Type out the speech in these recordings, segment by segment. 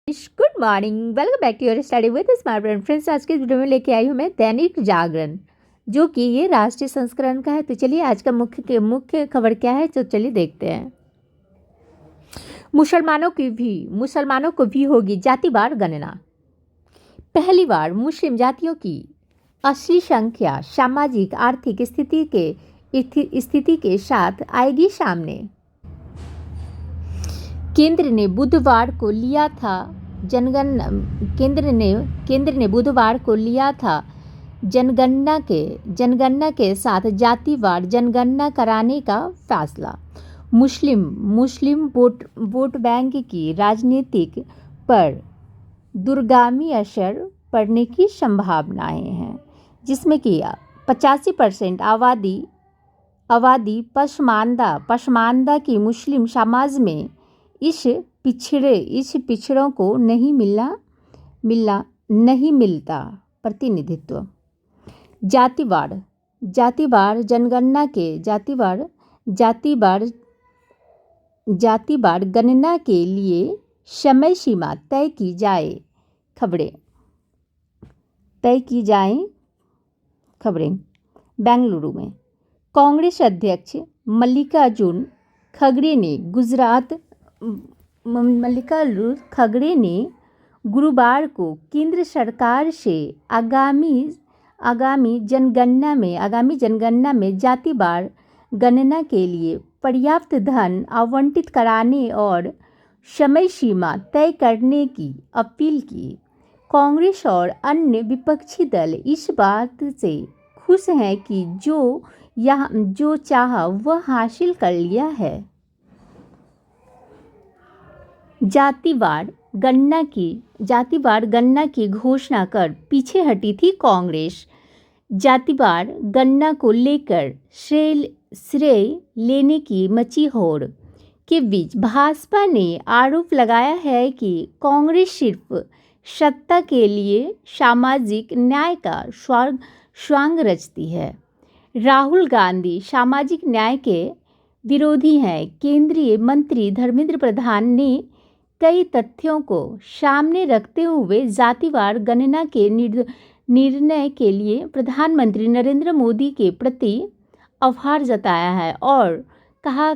Good morning, welcome back to your study with smart brain. Friends, आज के इस video में लेके आई हूँ मैं दैनिक जागरण, जो कि ये राष्ट्रीय संस्करण का है। तो चलिए आज का मुख्य खबर क्या है, तो चलिए देखते हैं। मुसलमानों को भी होगी जातिवार गणना। पहली बार मुस्लिम जातियों की असली संख्या सामाजिक आर्थिक स्थिति के साथ आएगी सामने। केंद्र ने बुधवार को लिया था जनगणना के साथ जातिवार जनगणना कराने का फैसला। मुस्लिम वोट बैंक की राजनीतिक पर दूरगामी असर पड़ने की संभावनाएं हैं, जिसमें कि 85% आबादी पसमानदा की मुस्लिम समाज में इस पिछड़ों को नहीं मिलता प्रतिनिधित्व। जातिवार जनगणना के जातिवार गणना के लिए समय सीमा तय की खबरें। बेंगलुरु में कांग्रेस अध्यक्ष मल्लिकार्जुन खड़गे ने गुरुवार को केंद्र सरकार से आगामी जनगणना में जातिवार गणना के लिए पर्याप्त धन आवंटित कराने और समय सीमा तय करने की अपील की। कांग्रेस और अन्य विपक्षी दल इस बात से खुश हैं कि जो चाहा वह हासिल कर लिया है। जातिवार गणना की घोषणा कर पीछे हटी थी कांग्रेस। जातिवार गणना को लेकर श्रेय लेने की मची होड़ के बीच भाजपा ने आरोप लगाया है कि कांग्रेस सिर्फ सत्ता के लिए सामाजिक न्याय का स्वांग रचती है। राहुल गांधी सामाजिक न्याय के विरोधी हैं। केंद्रीय मंत्री धर्मेंद्र प्रधान ने कई तथ्यों को सामने रखते हुए जातिवार गणना के निर्णय के लिए प्रधानमंत्री नरेंद्र मोदी के प्रति आभार जताया है और कहा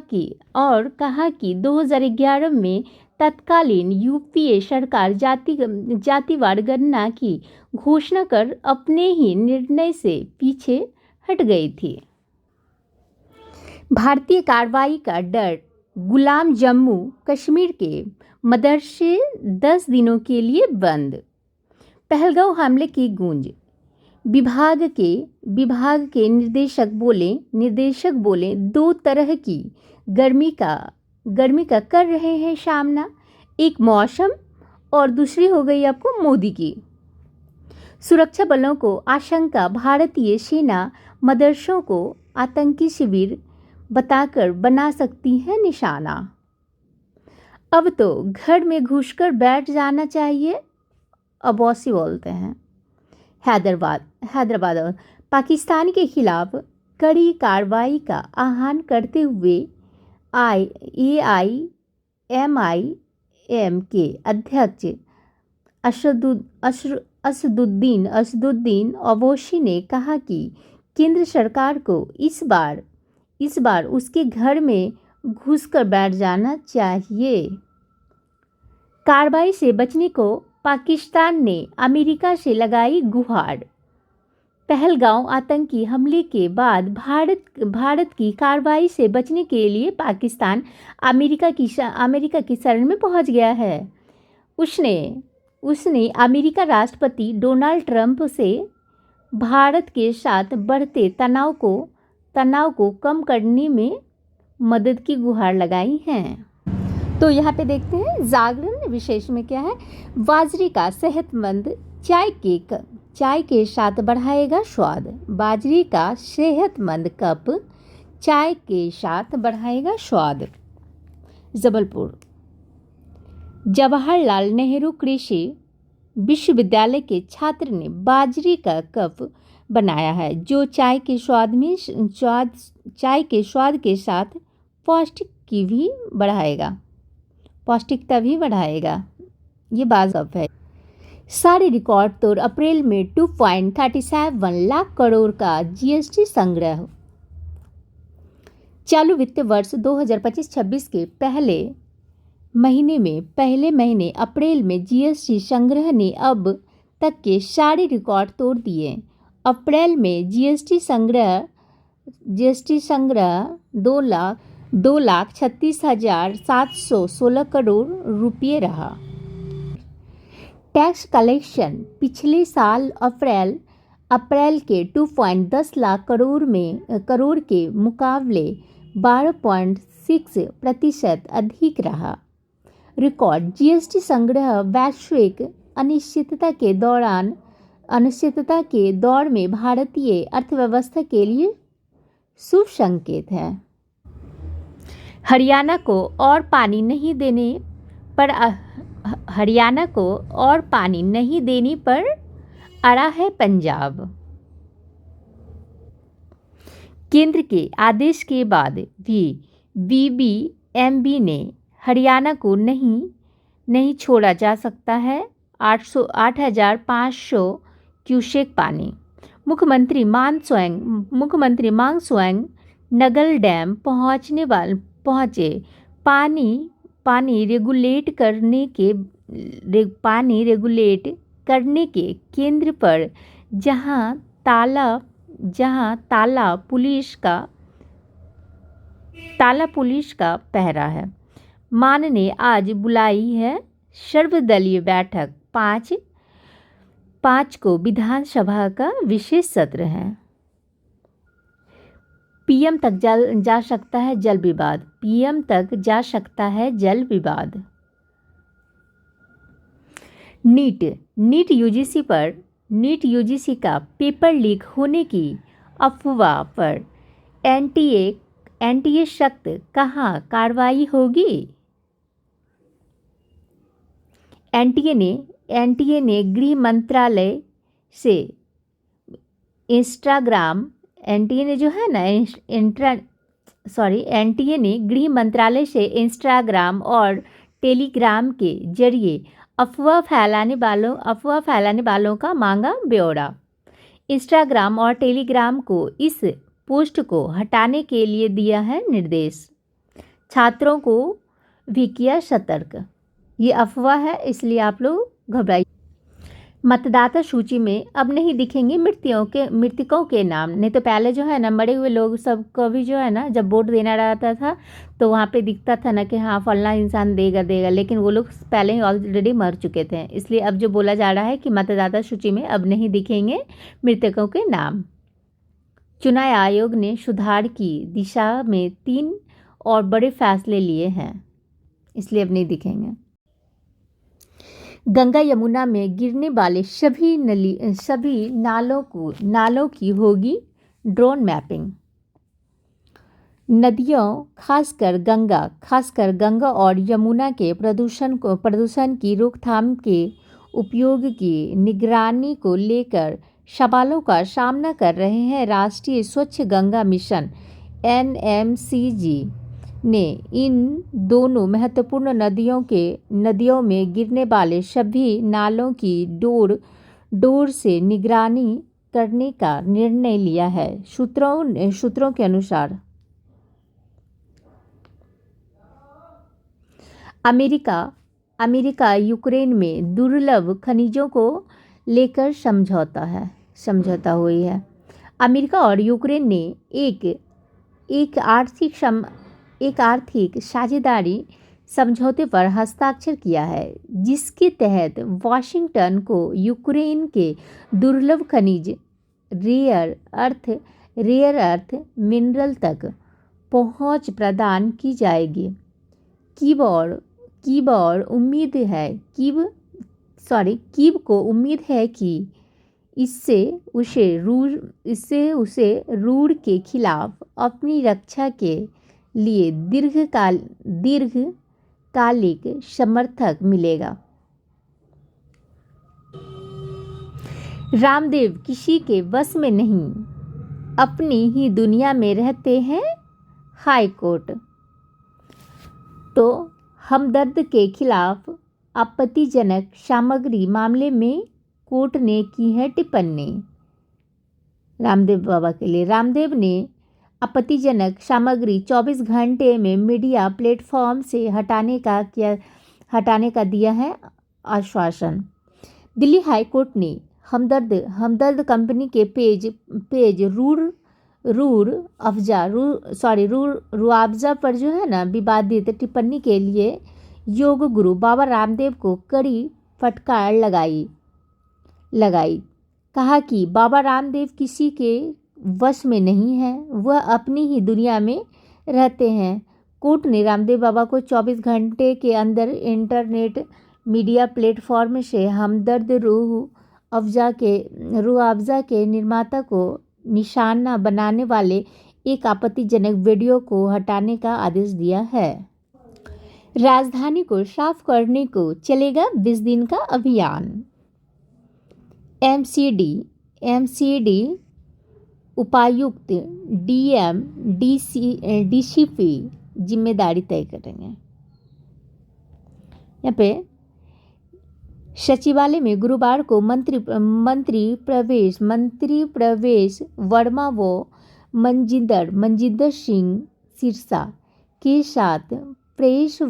कि 2011 में तत्कालीन यूपीए सरकार जातिवार गणना की घोषणा कर अपने ही निर्णय से पीछे हट गई थी। भारतीय कार्रवाई का डर गुलाम जम्मू कश्मीर के मदरसे 10 दिनों के लिए बंद। पहलगांव हमले की गूंज। विभाग के निर्देशक बोले 2 तरह की गर्मी का कर रहे हैं सामना। एक मौसम और दूसरी हो गई आपको मोदी की। सुरक्षा बलों को आशंका, भारतीय सेना मदरसों को आतंकी शिविर बताकर बना सकती है निशाना। अब तो घर में घुसकर बैठ जाना चाहिए, अब्बासी बोलते हैं। हैदराबाद और पाकिस्तान के खिलाफ कड़ी कार्रवाई का आह्वान करते हुए AIMIM के अध्यक्ष असदुद्दीन ओवैसी ने कहा कि केंद्र सरकार को इस बार उसके घर में घुसकर बैठ जाना चाहिए। कार्रवाई से बचने को पाकिस्तान ने अमेरिका से लगाई गुहार। पहलगांव आतंकी हमले के बाद भारत की कार्रवाई से बचने के लिए पाकिस्तान अमेरिका की शरण में पहुंच गया है। उसने अमेरिका राष्ट्रपति डोनाल्ड ट्रंप से भारत के साथ बढ़ते तनाव को कम करने में मदद की गुहार लगाई है। तो यहाँ पे देखते हैं जागरण विशेष में क्या है। बाजरे का सेहतमंद चाय के साथ बढ़ाएगा स्वाद। बाजरे का सेहतमंद कप चाय के साथ बढ़ाएगा स्वाद। जबलपुर जवाहरलाल नेहरू कृषि विश्वविद्यालय के छात्र ने बाजरे का कप बनाया है, जो चाय के स्वाद के साथ पौष्टिकता भी बढ़ाएगा। ये वाजब है। सारे रिकॉर्ड तोड़ अप्रैल में 2.37 लाख करोड़ का जीएसटी संग्रह। चालू वित्त वर्ष 2025-26 के पहले महीने अप्रैल में जीएसटी संग्रह ने अब तक के सारे रिकॉर्ड तोड़ दिए। अप्रैल में जीएसटी संग्रह 2,36,716 करोड़ रुपये रहा। टैक्स कलेक्शन पिछले साल अप्रैल के 2.10 लाख करोड़ के मुकाबले 12.6% अधिक रहा। रिकॉर्ड जीएसटी संग्रह वैश्विक अनिश्चितता के दौर में भारतीय अर्थव्यवस्था के लिए शुभ संकेत है। हरियाणा को और पानी नहीं देने पर अड़ा है पंजाब। केंद्र के आदेश के बाद भी बीबीएमबी ने हरियाणा को नहीं छोड़ा जा सकता है 8,500 क्यूसेक पानी। मुख्यमंत्री मान स्वयं नगल डैम पहुंचे। पानी रेगुलेट करने के केंद्र पर जहां ताला पुलिस का पहरा है। मान ने आज बुलाई है सर्वदलीय बैठक। 5 को विधानसभा का विशेष सत्र है। पीएम तक जा सकता है जल विवाद। नीट यूजीसी का पेपर लीक होने की अफवाह पर एनटीए सख्त, कहाँ कार्रवाई होगी। एनटीए ने गृह मंत्रालय से इंस्टाग्राम और टेलीग्राम के जरिए अफवाह फैलाने वालों का मांगा ब्यौरा। इंस्टाग्राम और टेलीग्राम को इस पोस्ट को हटाने के लिए दिया है निर्देश। छात्रों को भी किया सतर्क। ये अफवाह है, इसलिए आप लोग घबराइए। मतदाता सूची में अब नहीं दिखेंगे मृतकों के नाम। नहीं तो पहले जो है ना, मरे हुए लोग सब को भी जो है ना, जब वोट देना रहता था तो वहाँ पे दिखता था ना कि हाँ फलना इंसान देगा, लेकिन वो लोग पहले ही ऑलरेडी मर चुके थे। इसलिए अब जो बोला जा रहा है कि मतदाता सूची में अब नहीं दिखेंगे मृतकों के नाम। चुनाव आयोग ने सुधार की दिशा में 3 और बड़े फैसले लिए हैं, इसलिए अब नहीं दिखेंगे। गंगा यमुना में गिरने वाले सभी नालों की होगी ड्रोन मैपिंग। नदियों खासकर गंगा और यमुना के प्रदूषण की रोकथाम के उपयोग की निगरानी को लेकर सवालों का सामना कर रहे हैं। राष्ट्रीय स्वच्छ गंगा मिशन NMCG ने इन दोनों महत्वपूर्ण नदियों में गिरने वाले सभी नालों की डोर से निगरानी करने का निर्णय लिया है। सूत्रों के अनुसार अमेरिका यूक्रेन में दुर्लभ खनिजों को लेकर समझौता हुई है। अमेरिका और यूक्रेन ने एक आर्थिक साझेदारी समझौते पर हस्ताक्षर किया है, जिसके तहत वाशिंगटन को यूक्रेन के दुर्लभ खनिज रेयर अर्थ मिनरल तक पहुंच प्रदान की जाएगी। कीव को उम्मीद है कि इससे उसे रूस के खिलाफ अपनी रक्षा के लिए दीर्घकालिक समर्थक मिलेगा। रामदेव किसी के बस में नहीं, अपनी ही दुनिया में रहते हैं। हाई कोर्ट तो हमदर्द के खिलाफ आपत्तिजनक सामग्री मामले में कोर्ट ने की है टिप्पणी। रामदेव बाबा के लिए रामदेव ने आपत्तिजनक सामग्री 24 घंटे में मीडिया प्लेटफॉर्म से हटाने का दिया है आश्वासन। दिल्ली हाई कोर्ट ने हमदर्द कंपनी के पेज रुआवजा पर जो है ना विवादित टिप्पणी के लिए योग गुरु बाबा रामदेव को कड़ी फटकार लगाई। कहा कि बाबा रामदेव किसी के वश में नहीं है, वह अपनी ही दुनिया में रहते हैं। कोर्ट ने रामदेव बाबा को 24 घंटे के अंदर इंटरनेट मीडिया प्लेटफॉर्म से हमदर्द रुआवजा के निर्माता को निशाना बनाने वाले एक आपत्तिजनक वीडियो को हटाने का आदेश दिया है। राजधानी को साफ करने को चलेगा 20 दिन का अभियान। एमसीडी उपायुक्त डीएम डीसीपी जिम्मेदारी तय करेंगे। यहाँ पे सचिवालय में गुरुवार को मंत्री प्रवेश वर्मा व मनजिंदर सिंह सिरसा के साथ प्रेस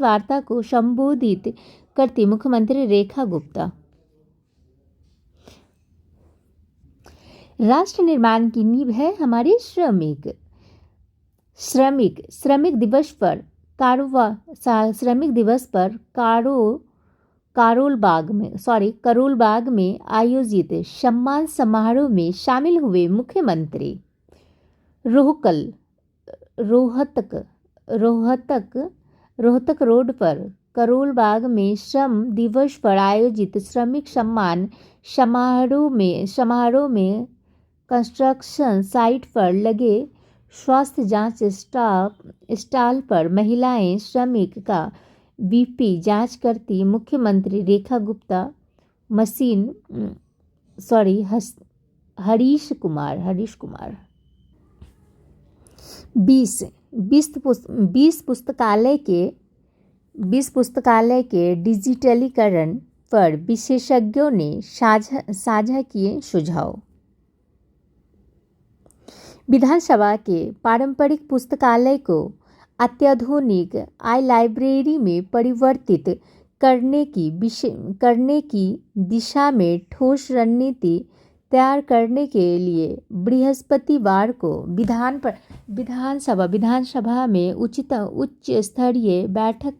वार्ता को संबोधित करती मुख्यमंत्री रेखा गुप्ता राष्ट्र निर्माण की नींव है हमारे श्रमिक दिवस पर करोल बाग में आयोजित सम्मान समारोह में शामिल हुए मुख्यमंत्री रोहतक रोड पर करोल बाग में श्रम दिवस पर आयोजित श्रमिक सम्मान समारोह में कंस्ट्रक्शन साइट पर लगे स्वास्थ्य जांच स्टॉल पर महिलाएं श्रमिक का बीपी जांच करती मुख्यमंत्री रेखा गुप्ता हरीश कुमार 20 पुस्तकालय के डिजिटलीकरण पर विशेषज्ञों ने साझा किए सुझाव। विधानसभा के पारंपरिक पुस्तकालय को अत्याधुनिक लाइब्रेरी में परिवर्तित करने की दिशा में ठोस रणनीति तैयार करने के लिए बृहस्पतिवार को विधानसभा में उच्च स्तरीय बैठक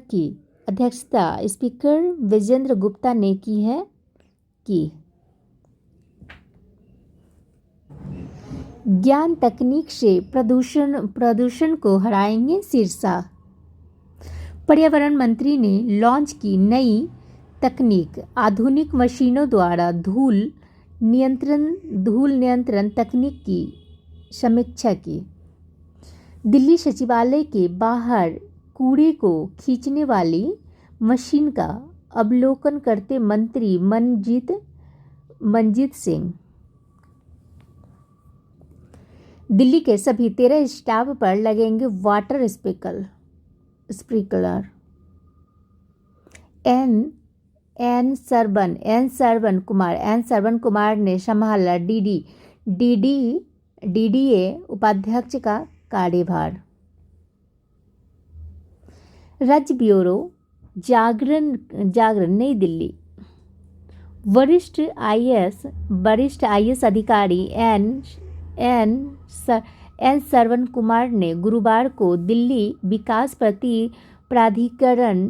की अध्यक्षता स्पीकर विजेंद्र गुप्ता ने की। ज्ञान तकनीक से प्रदूषण को हराएंगे सिरसा। पर्यावरण मंत्री ने लॉन्च की नई तकनीक आधुनिक मशीनों द्वारा धूल नियंत्रण तकनीक की समीक्षा की। दिल्ली सचिवालय के बाहर कूड़े को खींचने वाली मशीन का अवलोकन करते मंत्री मनजीत सिंह। दिल्ली के सभी 13 स्टाफ पर लगेंगे water sprinkler. N Saravan Kumar ने संभाला डीडीए उपाध्यक्ष का कार्यभार। राज्य ब्यूरो जागरण नई दिल्ली। वरिष्ठ आईएएस अधिकारी एन सरवन कुमार ने गुरुवार को दिल्ली विकास प्राधिकरण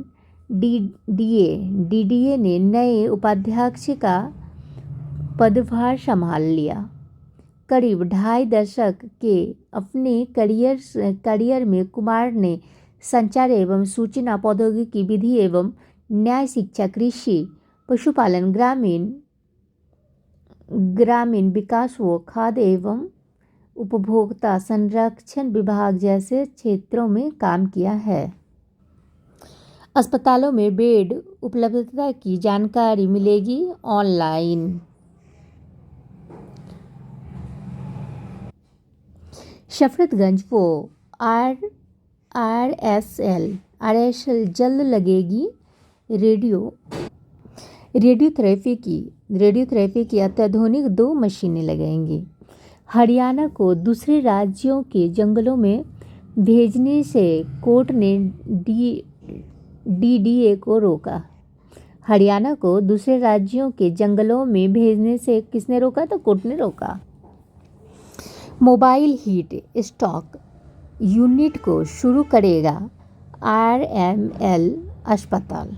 डीडीए ने नए उपाध्यक्ष का पदभार संभाल लिया। करीब 2.5 दशक के अपने करियर में कुमार ने संचार एवं सूचना प्रौद्योगिकी विधि एवं न्याय शिक्षा कृषि पशुपालन ग्रामीण विकास व खाद्य एवं उपभोक्ता संरक्षण विभाग जैसे क्षेत्रों में काम किया है। अस्पतालों में बेड उपलब्धता की जानकारी मिलेगी ऑनलाइन। शफरतगंज वो आर आरएसएल जल्द लगेगी रेडियोथेरेपी की अत्याधुनिक 2 मशीनें लगेंगी। हरियाणा को दूसरे राज्यों के जंगलों में भेजने से कोर्ट ने डीडीए को रोका। हरियाणा को दूसरे राज्यों के जंगलों में भेजने से किसने रोका? तो कोर्ट ने रोका। मोबाइल हीट स्टॉक यूनिट को शुरू करेगा आरएमएल अस्पताल।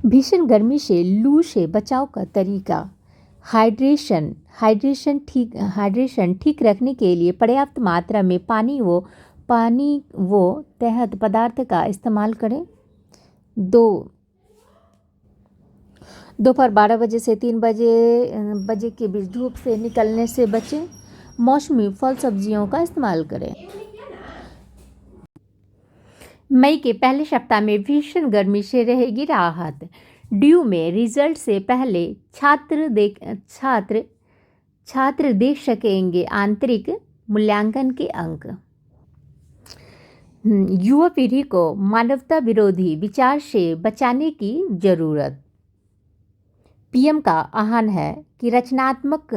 भीषण गर्मी से लू से बचाव का तरीका हाइड्रेशन ठीक रखने के लिए पर्याप्त मात्रा में पानी व तहत पदार्थ का इस्तेमाल करें। दोपहर 12 बजे से 3 बजे के बीच धूप से निकलने से बचें। मौसमी फल सब्जियों का इस्तेमाल करें। मई के पहले सप्ताह में भीषण गर्मी से रहेगी राहत। ड्यू में रिजल्ट से पहले छात्र देख सकेंगे आंतरिक मूल्यांकन के अंक। युवा पीढ़ी को मानवता विरोधी विचार से बचाने की जरूरत। पीएम का आह्वान है कि रचनात्मक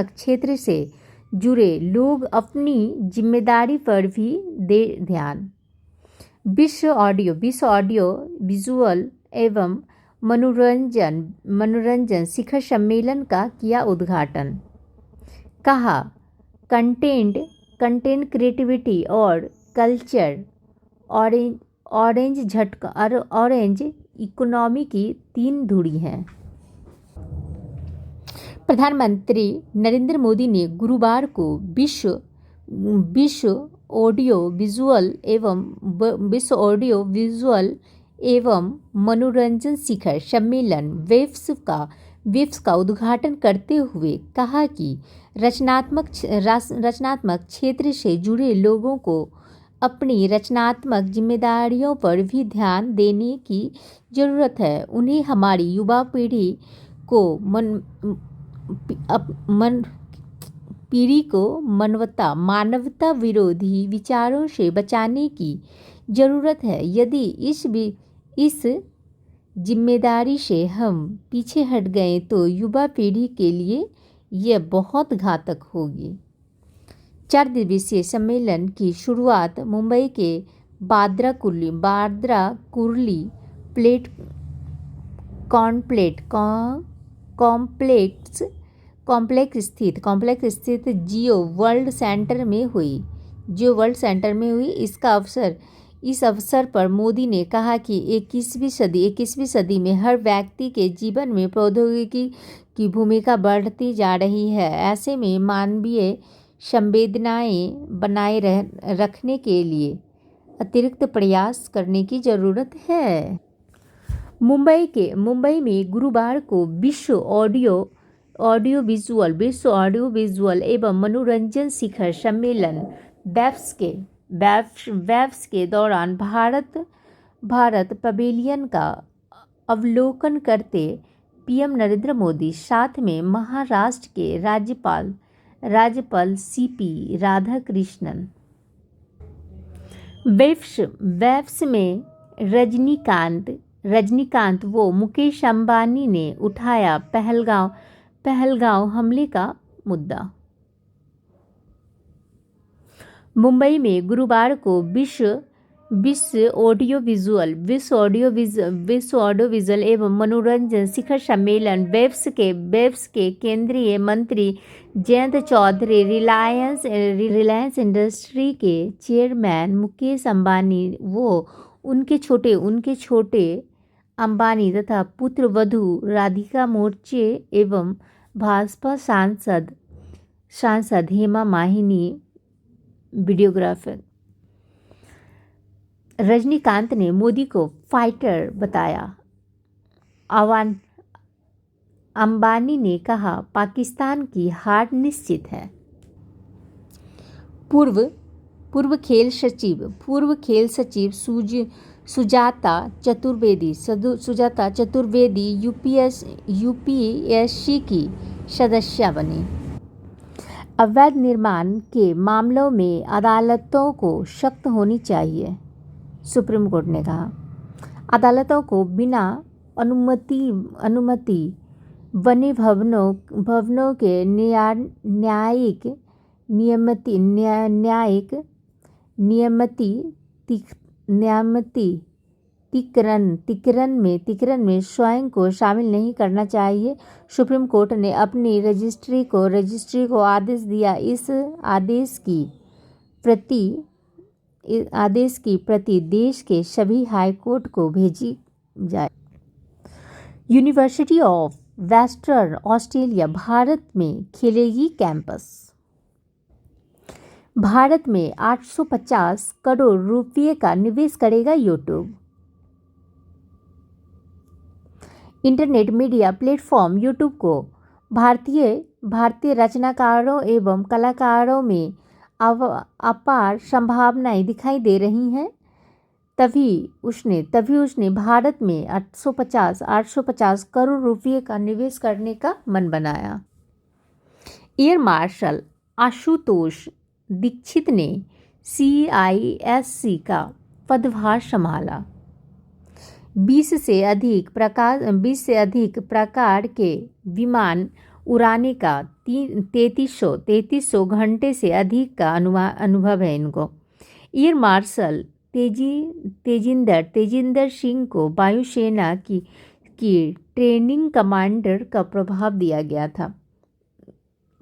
क्षेत्र से जुड़े लोग अपनी जिम्मेदारी पर भी दे ध्यान। विश्व ऑडियो विजुअल एवं मनोरंजन शिखर सम्मेलन का किया उद्घाटन। कहा कंटेंट क्रिएटिविटी और कल्चर ऑरेंज इकोनॉमी की 3 धुरी हैं। प्रधानमंत्री नरेंद्र मोदी ने गुरुवार को विश्व ऑडियो विजुअल एवं मनोरंजन शिखर सम्मेलन वेव्स का उद्घाटन करते हुए कहा कि रचनात्मक क्षेत्र से जुड़े लोगों को अपनी रचनात्मक जिम्मेदारियों पर भी ध्यान देने की जरूरत है। उन्हें हमारी युवा पीढ़ी को मानवता विरोधी विचारों से बचाने की जरूरत है। यदि इस जिम्मेदारी से हम पीछे हट गए तो युवा पीढ़ी के लिए यह बहुत घातक होगी। 4 दिवसीय सम्मेलन की शुरुआत मुंबई के बांद्रा कुर्ली कॉम्प्लेक्स स्थित जियो वर्ल्ड सेंटर में हुई। इस अवसर पर मोदी ने कहा कि 21वीं सदी में हर व्यक्ति के जीवन में प्रौद्योगिकी की भूमिका बढ़ती जा रही है। ऐसे में मानवीय संवेदनाएं बनाए रखने के लिए अतिरिक्त प्रयास करने की जरूरत है। मुंबई में गुरुवार को विश्व ऑडियो विजुअल एवं मनोरंजन शिखर सम्मेलन वेव्स के दौरान भारत पवेलियन का अवलोकन करते पीएम नरेंद्र मोदी साथ में महाराष्ट्र के राज्यपाल सीपी राधाकृष्णन। वेव्स में रजनीकांत व मुकेश अंबानी ने उठाया पहलगांव हमले का मुद्दा। मुंबई में गुरुवार को विश्व ऑडियो विजुअल एवं मनोरंजन शिखर सम्मेलन वेव्स के केंद्रीय मंत्री जयंत चौधरी, रिलायंस इंडस्ट्री के चेयरमैन मुकेश अंबानी व उनके छोटे अंबानी तथा पुत्र वधू राधिका मोर्चे एवं भाजपा सांसद हेमा मालिनी, वीडियोग्राफर। रजनीकांत ने मोदी को फाइटर बताया। अंबानी ने कहा पाकिस्तान की हार निश्चित है। पूर्व खेल सचिव सुजाता चतुर्वेदी यूपीएससी की सदस्य बनी। अवैध निर्माण के मामलों में अदालतों को सख्त होनी चाहिए, सुप्रीम कोर्ट ने कहा। अदालतों को बिना अनुमति बने भवनों के न्यायिक तिकरन में स्वयं को शामिल नहीं करना चाहिए। सुप्रीम कोर्ट ने अपनी रजिस्ट्री को आदेश दिया। इस आदेश की प्रति देश के सभी हाई कोर्ट को भेजी जाए। University of western Australia Bharat में खेलेगी कैंपस। भारत में 850 करोड़ रुपये का निवेश करेगा YouTube. Internet media platform YouTube को भारतीय रचनाकारों एवं कलाकारों में अपार संभावनाएं दिखाई दे रही हैं। तभी उसने भारत में 850 करोड़ रुपये का निवेश करने का मन बनाया। एयर मार्शल आशुतोष दीक्षित ने CISC का पदभार संभाला। 20 से अधिक प्रकार के विमान उड़ाने का 3300 घंटे से अधिक का अनुभव है इनको। एयर मार्शल तेजिंदर सिंह को वायुसेना की ट्रेनिंग कमांडर का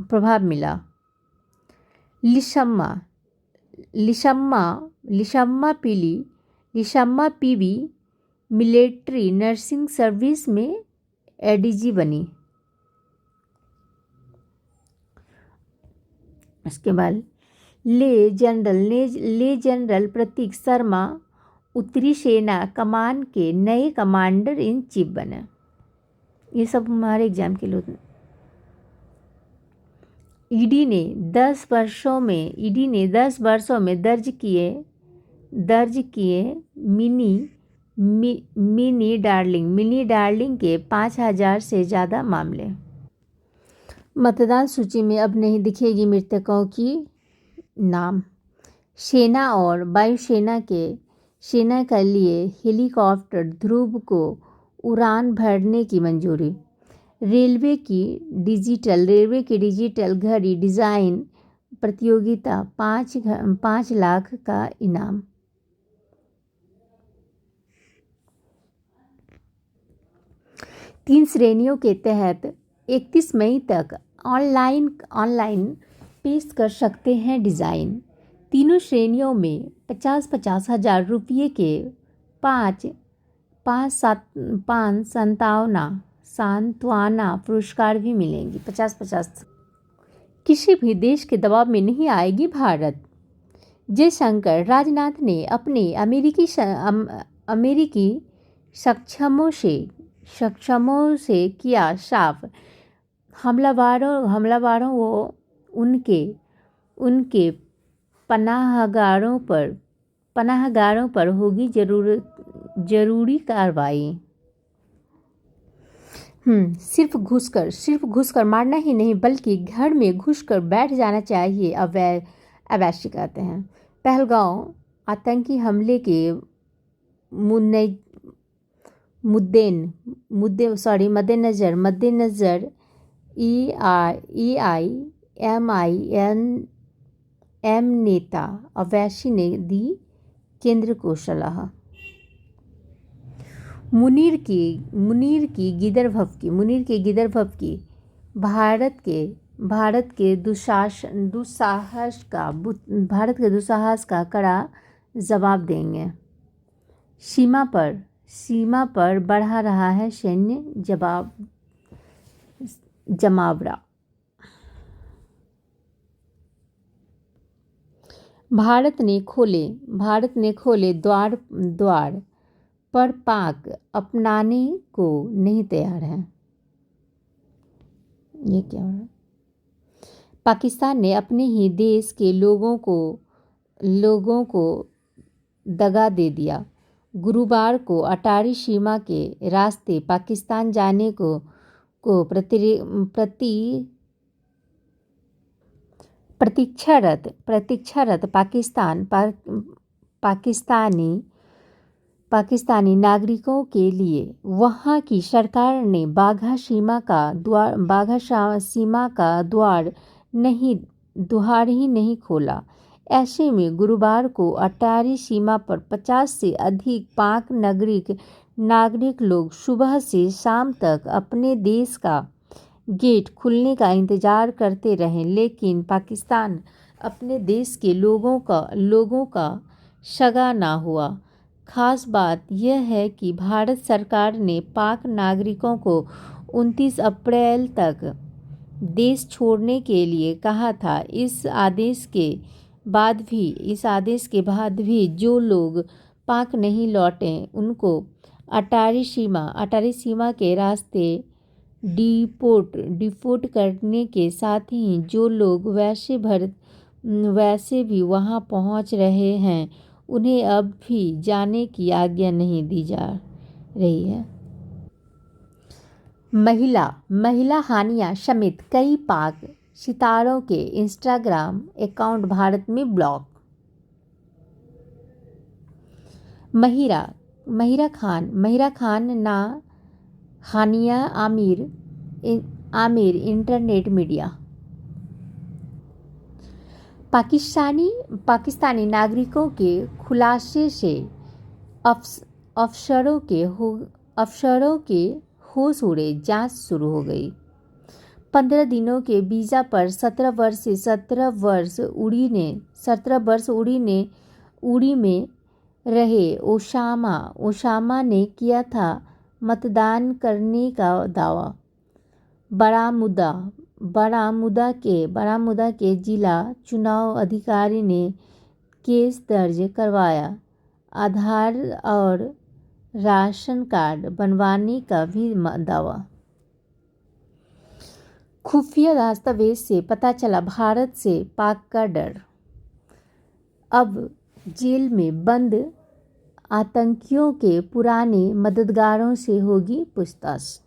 प्रभाव मिला। लिशम्मा पीवी मिलिट्री नर्सिंग सर्विस में ADG बनी। इसके बाद ले जनरल प्रतीक शर्मा उत्तरी सेना कमान के नए कमांडर इन चीफ बने। ये सब हमारे एग्जाम के लिए। ईडी ने 10 वर्षों में दर्ज किए मिनी डार्लिंग के 5000 से ज़्यादा मामले। मतदान सूची में अब नहीं दिखेगी मृतकों की नाम। सेना और वायुसेना के लिए हेलीकॉप्टर ध्रुव को उड़ान भरने की मंजूरी। रेलवे की डिजिटल घड़ी डिज़ाइन प्रतियोगिता 5 लाख का इनाम। तीन श्रेणियों के तहत 31 मई तक ऑनलाइन पेश कर सकते हैं डिज़ाइन। तीनों श्रेणियों में 50 हज़ार रुपये के 5 सांत्वना पुरस्कार भी मिलेंगे। 50। किसी भी देश के दबाव में नहीं आएगी भारत। जयशंकर राजनाथ ने अपने अमेरिकी सक्षमों से किया साफ, हमलावरों व उनके पनाहगारों पर होगी जरूरी कार्रवाई। सिर्फ घुसकर मारना ही नहीं बल्कि घर में घुसकर बैठ जाना चाहिए, अवैश्य कहते हैं। पहलगांव आतंकी हमले के मद्देनज़र EIMIM नेता अवैशी ने दी केंद्र को सलाह। मुनीर की गिदर भभकी भारत के दुस्साहस का कड़ा जवाब देंगे। सीमा पर बढ़ा रहा है सैन्य जमावड़ा। भारत ने खोले द्वार पर पाक अपनाने को नहीं तैयार है। ये क्या हो रहा है? पाकिस्तान ने अपने ही देश के लोगों को दगा दे दिया। गुरुवार को अटारी सीमा के रास्ते पाकिस्तान जाने को प्रतीक्षारत पाकिस्तानी नागरिकों के लिए वहां की सरकार ने बाघा सीमा का द्वार ही नहीं खोला। ऐसे में गुरुवार को अटारी सीमा पर 50 से अधिक पाक नागरिक लोग सुबह से शाम तक अपने देश का गेट खुलने का इंतजार करते रहे, लेकिन पाकिस्तान अपने देश के लोगों का सगा ना हुआ। खास बात यह है कि भारत सरकार ने पाक नागरिकों को 29 अप्रैल तक देश छोड़ने के लिए कहा था। इस आदेश के बाद भी जो लोग पाक नहीं लौटे उनको अटारी सीमा के रास्ते डिपोर्ट करने के साथ ही जो लोग वैसे भी वहां पहुंच रहे हैं उन्हें अब भी जाने की आज्ञा नहीं दी जा रही है। महिला हानिया समेत कई पाक सितारों के इंस्टाग्राम अकाउंट भारत में ब्लॉक। महिरा खान ना हानिया आमिर इंटरनेट मीडिया। पाकिस्तानी नागरिकों के खुलासे से अफसरों के होश उड़े, जांच शुरू हो गई। 15 दिनों के वीज़ा पर 17 वर्ष उड़ी में रहे ओसामा ने किया था मतदान करने का दावा। बारामूदा के जिला चुनाव अधिकारी ने केस दर्ज करवाया। आधार और राशन कार्ड बनवाने का भी दावा। खुफिया दस्तावेज से पता चला भारत से पाक का डर। अब जेल में बंद आतंकियों के पुराने मददगारों से होगी पूछताछ।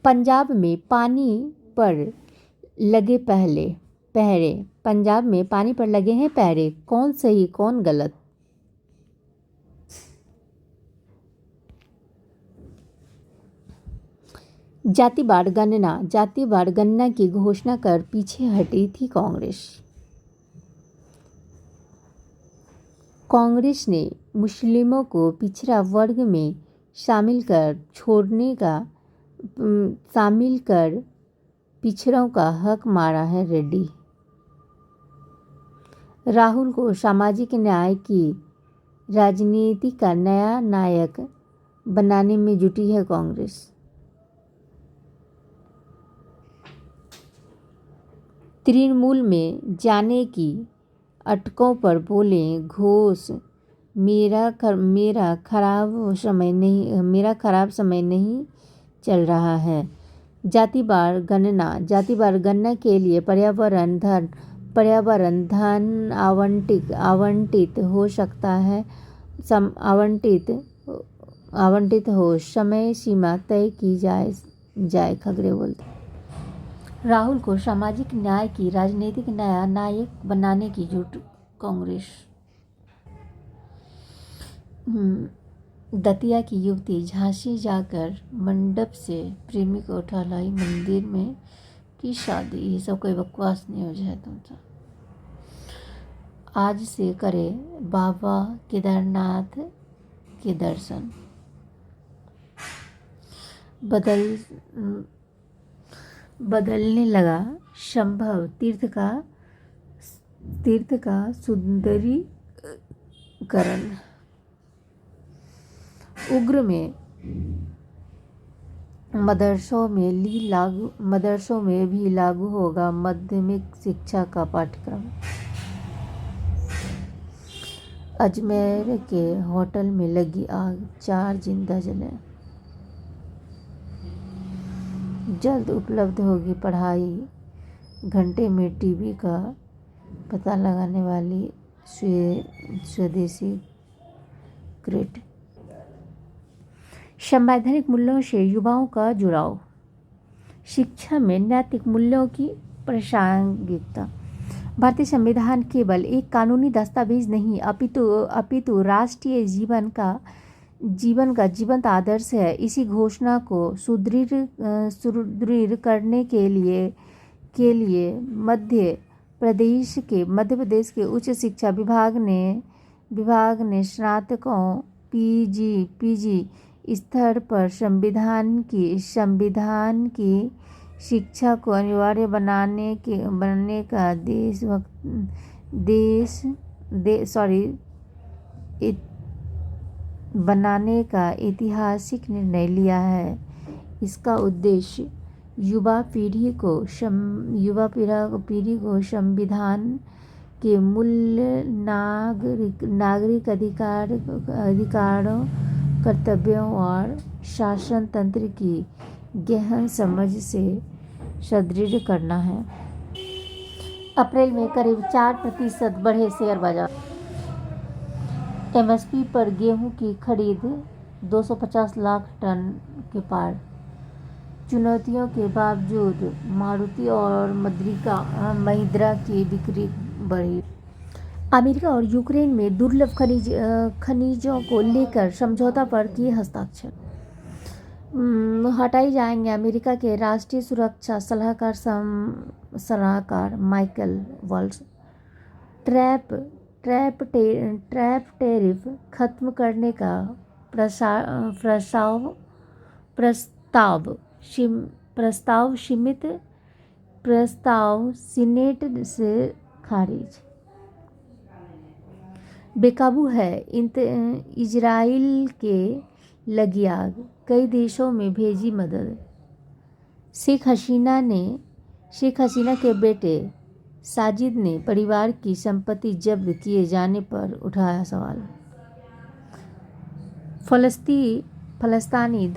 पंजाब में पानी पर लगे पहरे, कौन सही कौन गलत। जातिवार गणना की घोषणा कर पीछे हटी थी कांग्रेस ने मुस्लिमों को पिछड़ा वर्ग में शामिल कर पिछड़ों का हक मारा है रेड्डी। राहुल को सामाजिक न्याय की राजनीति का नया नायक बनाने में जुटी है कांग्रेस। तृणमूल में जाने की अटकों पर बोले घोष, मेरा खराब समय नहीं चल रहा है। जातिवार गणना के लिए पर्यावरण धन आवंटित हो सकता है। आवंटित हो, समय सीमा तय की जाए खगड़े बोलते। राहुल को सामाजिक न्याय की राजनीतिक नया नायक बनाने की जुट कांग्रेस। दतिया की युवती झांसी जाकर मंडप से प्रेमी को उठा लाई मंदिर में की शादी। ये सब कोई बकवास नहीं हो जाए तुमसे। आज से करे बाबा केदारनाथ के दर्शन। बदलने लगा संभव तीर्थ का सुंदरीकरण। उग्र में मदरसों में भी लागू होगा माध्यमिक शिक्षा का पाठ्यक्रम। अजमेर के होटल में लगी आग, 4 जिंदा जले। जल्द उपलब्ध होगी पढ़ाई घंटे में टीबी का पता लगाने वाली स्वदेशी किट। संवैधानिक मूल्यों से युवाओं का जुड़ाव। शिक्षा में नैतिक मूल्यों की प्रासंगिकता। भारतीय संविधान केवल एक कानूनी दस्तावेज नहीं अपितु राष्ट्रीय जीवन का जीवंत आदर्श है। इसी घोषणा को सुदृढ़ करने के लिए मध्य प्रदेश के उच्च शिक्षा विभाग ने स्नातकों पीजी स्तर पर संविधान की शिक्षा को अनिवार्य बनाने का ऐतिहासिक निर्णय लिया है। इसका उद्देश्य युवा पीढ़ी को संविधान के मूल नागरिक अधिकारों, कर्तव्यों और शासन तंत्र की गहन समझ से सुदृढ़ करना है। अप्रैल में करीब 4% बढ़े शेयर बाजार। एमएसपी पर गेहूं की खरीद 250 लाख टन के पार। चुनौतियों के बावजूद मारुति और महिंद्रा की बिक्री बढ़ी। अमेरिका और यूक्रेन में दुर्लभ खनिजों को लेकर समझौता पर किए हस्ताक्षर। हटाई जाएंगे अमेरिका के राष्ट्रीय सुरक्षा सलाहकार माइकल वॉल्स। ट्रैप टैरिफ खत्म करने का प्रस्ताव सीनेट से खारिज। बेकाबू है इजराइल के लगी आग, कई देशों में भेजी मदद। शेख हसीना के बेटे साजिद ने परिवार की संपत्ति जब्त किए जाने पर उठाया सवाल। फलस्तीनी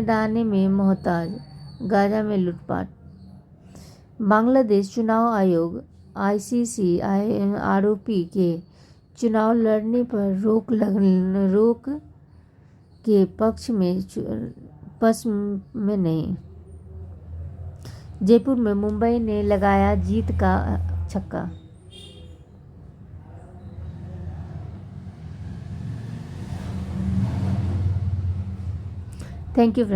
दाने में मोहताज, गाजा में लूटपाट। बांग्लादेश चुनाव आयोग आईसीसी आरोपी के चुनाव लड़ने पर रोक के पक्ष में नहीं। जयपुर में मुंबई ने लगाया जीत का छक्का। Thank you.